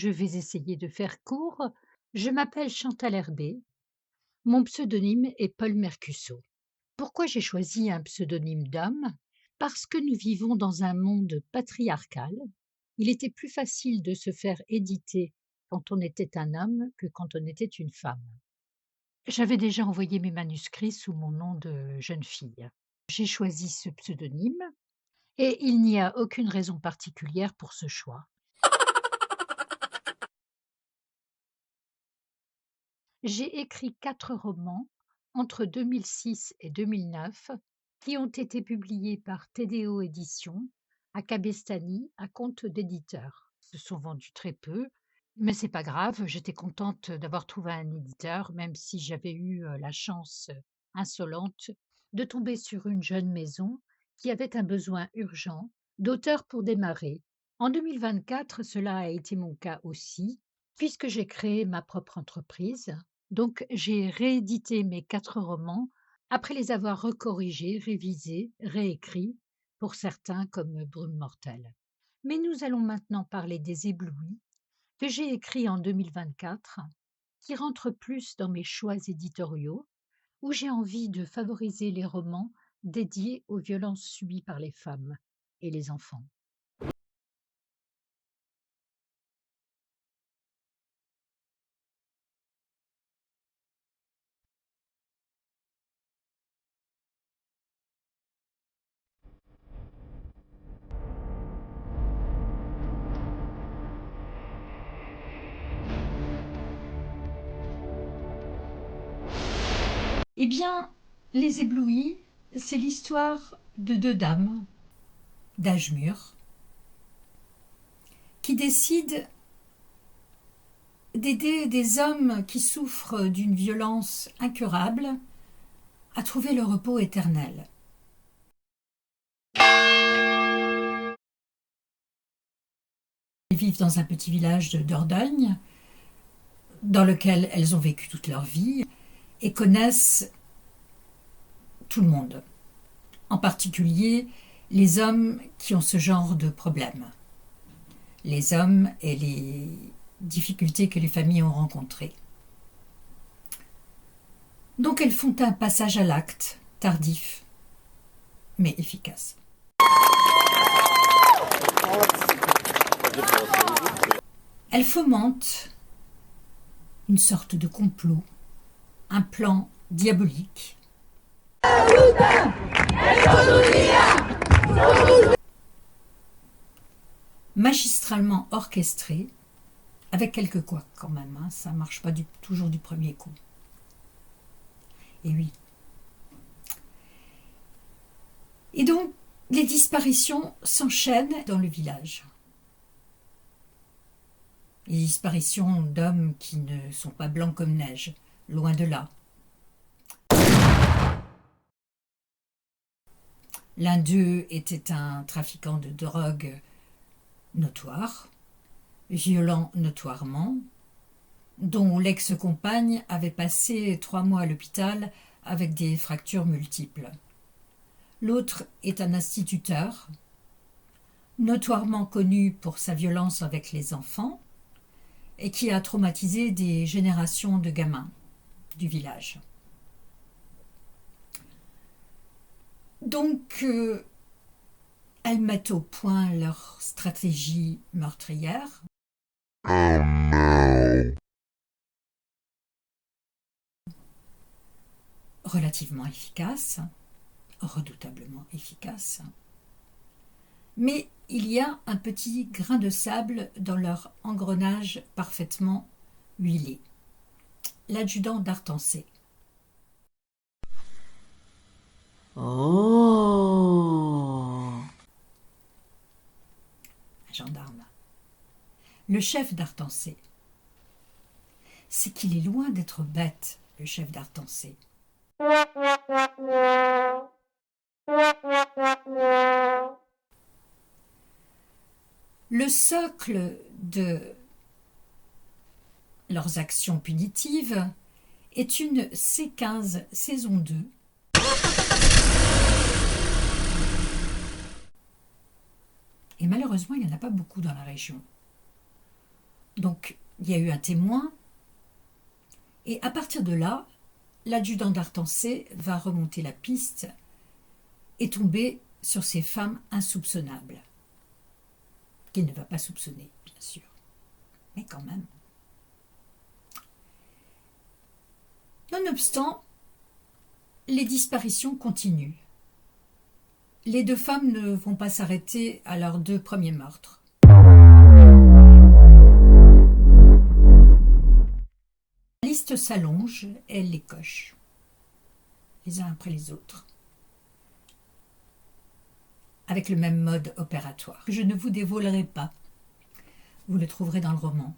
Je vais essayer de faire court. Je m'appelle Chantal Herbé. Mon pseudonyme est Paul Mercusseau. Pourquoi j'ai choisi un pseudonyme d'homme? Parce que nous vivons dans un monde patriarcal. Il était plus facile de se faire éditer quand on était un homme que quand on était une femme. J'avais déjà envoyé mes manuscrits sous mon nom de jeune fille. J'ai choisi ce pseudonyme et il n'y a aucune raison particulière pour ce choix. J'ai écrit 4 romans entre 2006 et 2009 qui ont été publiés par TDO Éditions à Cabestany à compte d'éditeur. Se sont vendus très peu, mais c'est pas grave, j'étais contente d'avoir trouvé un éditeur, même si j'avais eu la chance insolente de tomber sur une jeune maison qui avait un besoin urgent d'auteur pour démarrer. En 2024, cela a été mon cas aussi, puisque j'ai créé ma propre entreprise. Donc, j'ai réédité mes 4 romans après les avoir recorrigés, révisés, réécrits, pour certains comme Brume mortelle. Mais nous allons maintenant parler des Éblouis, que j'ai écrits en 2024, qui rentrent plus dans mes choix éditoriaux, où j'ai envie de favoriser les romans dédiés aux violences subies par les femmes et les enfants. Eh bien, Les Éblouis, c'est l'histoire de 2 dames d'âge mûr qui décident d'aider des hommes qui souffrent d'une violence incurable à trouver le repos éternel. Elles vivent dans un petit village de Dordogne, dans lequel elles ont vécu toute leur vie et connaissent tout le monde, en particulier les hommes qui ont ce genre de problème, les hommes et les difficultés que les familles ont rencontrées. Donc elles font un passage à l'acte, tardif, mais efficace. Elles fomentent une sorte de complot, un plan diabolique. Magistralement orchestré, avec quelques couacs quand même, ça ne marche pas toujours du premier coup. Et oui. Et donc, les disparitions s'enchaînent dans le village. Les disparitions d'hommes qui ne sont pas blancs comme neige, loin de là. L'un d'eux était un trafiquant de drogue notoire, violent notoirement, dont l'ex-compagne avait passé 3 mois à l'hôpital avec des fractures multiples. L'autre est un instituteur, notoirement connu pour sa violence avec les enfants et qui a traumatisé des générations de gamins du village. Donc, elles mettent au point leur stratégie meurtrière. Relativement efficace, redoutablement efficace. Mais il y a un petit grain de sable dans leur engrenage parfaitement huilé. L'adjudant d'Artancé. Oh. Un gendarme. Le chef d'Artancé. C'est qu'il est loin d'être bête, le chef d'Artancé. Le socle de leurs actions punitives est une C15 saison 2 et malheureusement il n'y en a pas beaucoup dans la région. Donc, il y a eu un témoin. Et à partir de là, l'adjudant d'Artancé va remonter la piste et tomber sur ces femmes insoupçonnables. Qu'il ne va pas soupçonner, bien sûr. Mais quand même. Nonobstant, les disparitions continuent. Les 2 femmes ne vont pas s'arrêter à leurs 2 premiers meurtres. La liste s'allonge, elle les coche, les uns après les autres, avec le même mode opératoire, que je ne vous dévoilerai pas. Vous le trouverez dans le roman.